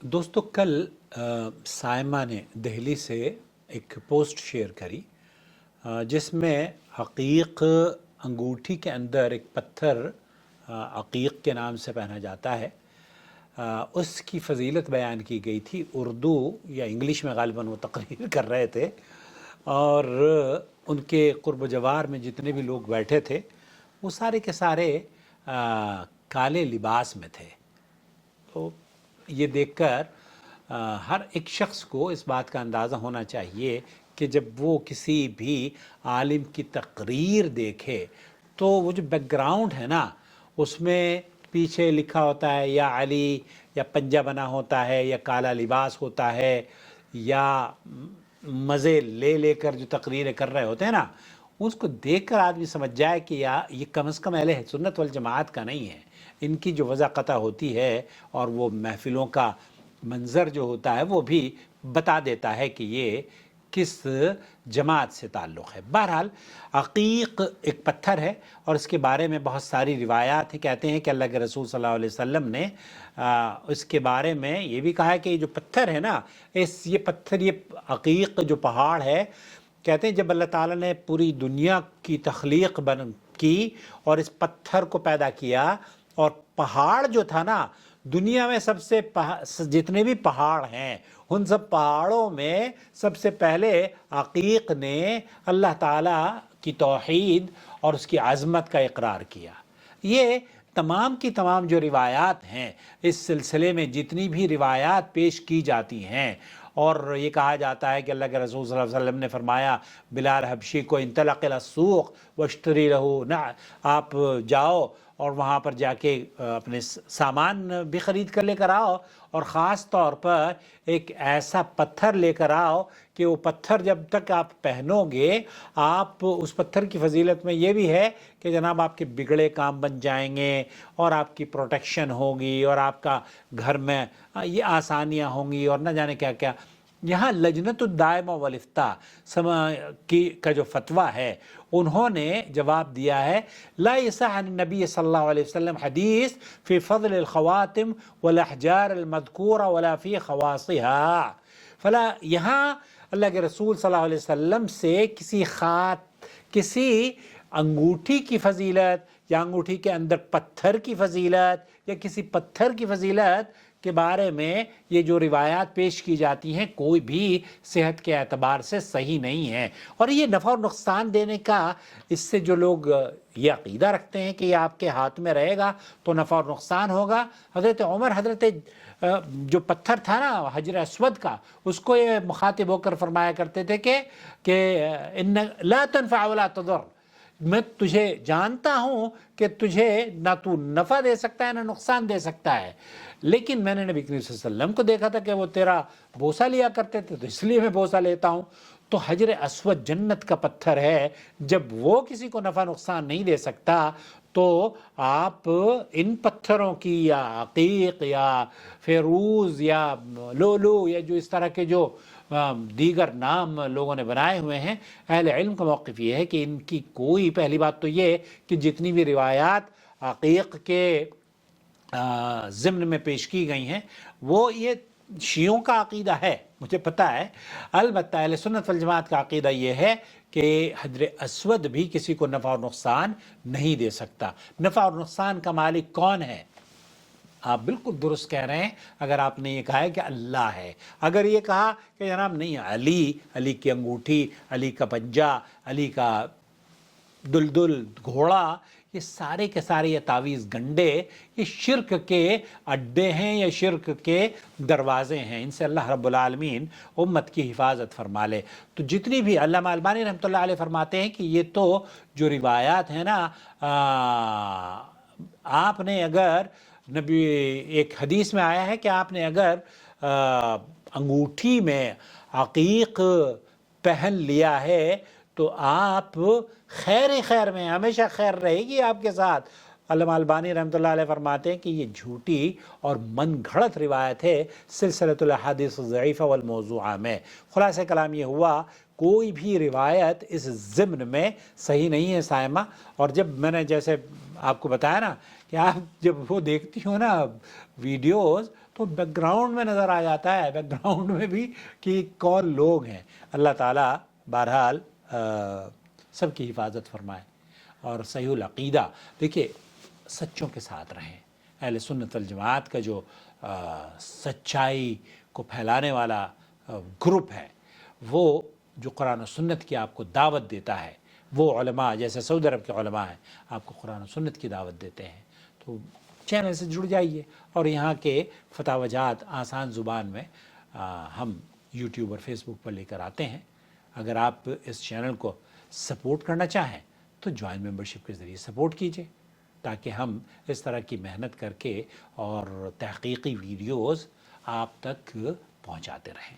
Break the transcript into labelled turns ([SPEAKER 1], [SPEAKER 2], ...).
[SPEAKER 1] दोस्तों कल साइमा ने दिल्ली से एक पोस्ट शेयर करी जिसमें अकीक अंगूठी के अंदर एक पत्थर अकीक के नाम से पहना जाता है, उसकी फ़जीलत बयान की गई थी। उर्दू या इंग्लिश में ग़ालिबन वो तकरीर कर रहे थे और उनके क़ुर्ब जवार में जितने भी लोग बैठे थे वो सारे के सारे काले लिबास में थे। तो ये देखकर हर एक शख्स को इस बात का अंदाज़ा होना चाहिए कि जब वो किसी भी आलिम की तकरीर देखे तो वो जो बैकग्राउंड है ना, उसमें पीछे लिखा होता है या अली, या पंजा बना होता है, या काला लिबास होता है, या मज़े ले लेकर जो तकरीरें कर रहे होते हैं ना, उसको देखकर आदमी समझ जाए कि ये कम से कम अहले सुन्नत वल जमात का नहीं है। इनकी जो वज़ाक़ता होती है और वो महफ़िलों का मंज़र जो होता है वो भी बता देता है कि ये किस जमात से ताल्लुक़ है। बहरहाल अकीक एक पत्थर है और इसके बारे में बहुत सारी रिवायात हैं। कहते हैं कि अल्लाह के रसूल सल्लल्लाहु अलैहि वसल्लम ने इसके बारे में ये भी कहा है कि जो पत्थर है ना, ये पत्थर, ये अकीक जो पहाड़ है, कहते हैं जब अल्लाह ताला ने पूरी दुनिया की तख्लीक की और इस पत्थर को पैदा किया, और पहाड़ जो था ना, दुनिया में सबसे जितने भी पहाड़ हैं उन सब पहाड़ों में सबसे पहले अकीक ने अल्लाह ताला की तौहीद और उसकी आज़मत का इकरार किया। ये तमाम की तमाम जो रिवायात हैं, इस सिलसिले में जितनी भी रिवायात पेश की जाती हैं, और ये कहा जाता है कि अल्लाह के रसूल सल्लल्लाहु अलैहि वसल्लम ने फरमाया, बिलाल हबशी को इंतलक़ इला सूक़ वश्तरी लहू, ना आप जाओ और वहाँ पर जाके अपने सामान भी ख़रीद कर लेकर आओ, और ख़ास तौर पर एक ऐसा पत्थर लेकर आओ कि वो पत्थर जब तक आप पहनोगे, आप उस पत्थर की फ़जीलत में ये भी है कि जनाब आपके बिगड़े काम बन जाएंगे और आपकी प्रोटेक्शन होगी और आपका घर में ये आसानियाँ होंगी और न जाने क्या क्या। यहाँ लजनतुद दाइमा वल इफ्ता का जो फतवा है, उन्होंने जवाब दिया है, ला यसह अन नबी सल्लल्लाहु अलैहि वसल्लम हदीस फ़ी फ़ज़ल अल ख़वातिम वल अहजार अल मज़कूरा वला फ़ी ख़वासिहा फला। यहाँ अल्लाह के रसूल सल्लल्लाहु अलैहि वसल्लम से किसी अंगूठी की फ़जीलत या अंगूठी के अंदर पत्थर की फ़जीलत या किसी पत्थर की फ़जीलत के बारे में ये जो रिवायात पेश की जाती हैं, कोई भी सेहत के एतबार से सही नहीं है। और ये नफ़ा और नुकसान देने का, इससे जो लोग ये अक़ीदा रखते हैं कि ये आपके हाथ में रहेगा तो नफ़ा और नुकसान होगा। हज़रत उमर, जो पत्थर था ना हजर अस्वद का, उसको ये मुखातिब होकर फरमाया करते थे कि इन्न ला तनफ़अ वला तदुर, मैं तुझे जानता हूँ कि तुझे ना तू नफ़ा दे सकता है ना नुकसान दे सकता है, लेकिन मैंने नबी करीम सल्लल्लाहु अलैहि वसल्लम को देखा था कि वो तेरा बोसा लिया करते थे, तो इसलिए मैं बोसा लेता हूँ। तो हजर अस्वद जन्नत का पत्थर है, जब वो किसी को नफ़ा नुकसान नहीं दे सकता तो आप इन पत्थरों की या अकीक या फेरूज़ या लोलो या जो इस तरह के जो दीगर नाम लोगों ने बनाए हुए हैं, अहले इल्म का मौक़िफ़ ये है कि इनकी कोई, पहली बात तो ये कि जितनी भी रिवायात अकीक के ज़िम्न में पेश की गई हैं वो ये शियों का अक़ीदा है, मुझे पता है। अलबत्ता अहले सुन्नत वल जमात का अक़ीदा ये है कि हजर अस्वद भी किसी को नफ़ा और नुकसान नहीं दे सकता। नफ़ा और नुकसान का मालिक कौन है? आप बिल्कुल दुरुस्त कह रहे हैं अगर आपने ये कहा है कि अल्लाह है। अगर ये कहा कि जनाब नहीं, अली की अंगूठी, अली का पंजा, अली का दुलदुल घोड़ा, ये सारे के सारे ये तावीज़ गंडे, ये शिर्क के अड्डे हैं या शिर्क के दरवाज़े हैं। इनसे अल्लाह रब्बुल आलमीन उम्मत की हिफाजत फरमा ले। तो जितनी भी, अल्लामा अलबानी रहमतुल्लाह अलैह फरमाते हैं कि ये तो जो रिवायात है ना, आपने अगर नबी, एक हदीस में आया है कि आपने अगर अंगूठी में अकीक पहन लिया है तो आप खैर में, हमेशा खैर रहेगी आपके साथ। अल्लामा अलबानी रहमतुल्लाह अलैह फरमाते हैं कि ये झूठी और मन घड़त रिवायत है सिलसिलतुल अहादीस ज़ईफ़ा वल मौज़ूआ में। खुलासा कलाम ये हुआ, कोई भी रिवायत इस ज़िम्न में सही नहीं है साइमा। और जब मैंने जैसे आपको बताया ना कि आप जब वो देखती हो ना वीडियोज़, تو بیک گراؤنڈ میں نظر آ جاتا ہے، بیک گراؤنڈ میں بھی کہ کون لوگ ہیں۔ اللہ تعالیٰ بہرحال سب کی حفاظت فرمائے اور صحیح العقیدہ، دیکھیے سچوں کے ساتھ رہیں۔ اہل سنت والجماعت کا جو سچائی کو پھیلانے والا گروپ ہے، وہ جو قرآن و سنت کی آپ کو دعوت دیتا ہے، وہ علماء جیسے سعودی عرب کے علماء ہیں آپ کو قرآن و سنت کی دعوت دیتے ہیں، تو چینل سے جڑ جائیے۔ اور یہاں کے فتاوی جات آسان زبان میں ہم یوٹیوب اور فیس بک پر لے کر آتے ہیں۔ اگر آپ اس چینل کو سپورٹ کرنا چاہیں تو جوائن ممبرشپ کے ذریعے سپورٹ کیجیے، تاکہ ہم اس طرح کی محنت کر کے اور تحقیقی ویڈیوز آپ تک پہنچاتے رہیں۔